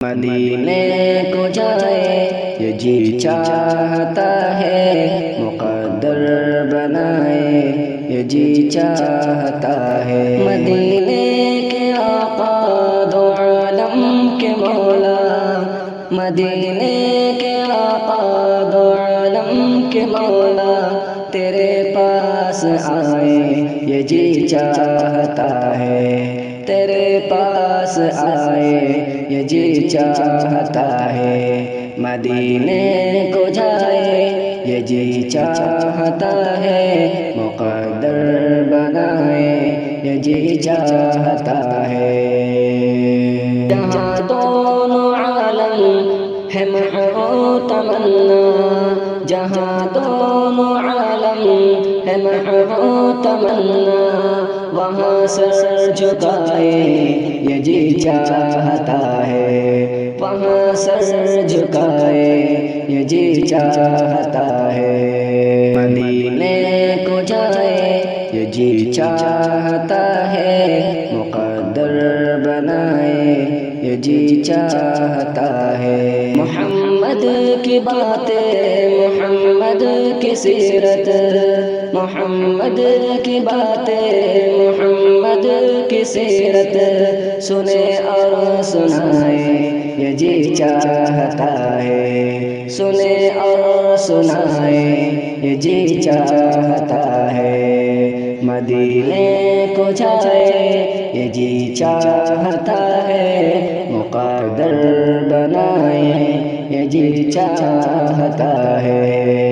مدینے کو جائے یہ جی چاہتا ہے، مقدر بنائے یہ جی چاہتا ہے۔ مدینے کے آقا دو عالم کے مولا، مدینے کے آقا دو عالم کے مولا، تیرے پاس آئے یہ جی چاہتا ہے، تیرے پاس آئے یہ جی چاہتا ہے۔ مدینے کو جائے یہ جی چاہتا ہے، مقدر بنائے یہ جی چاہتا ہے۔ جہاں دونوں عالم ہے محو تمنا، جہاں دونوں عالم ہے محو تمنا، وہاں سر جھکائے یہ جی چاہتا ہے، وہاں سر جھکائے یہ جی چاہتا ہے۔ مدینے کو جائے یہ جی چاہتا ہے، مقدر بنائے یہ جی چاہتا ہے۔ محمد کی باتیں، محمد کی سیرت، محمد کی باتیں، محمد کی سیرت، سنے اور سنائے یہ جی چاہتا ہے، سنے اور سنائے یہ جی چاہتا ہے۔ مدینے کو جائے یہ جی چاہتا ہے، مقدر بنائے یہ جی چاہتا ہے۔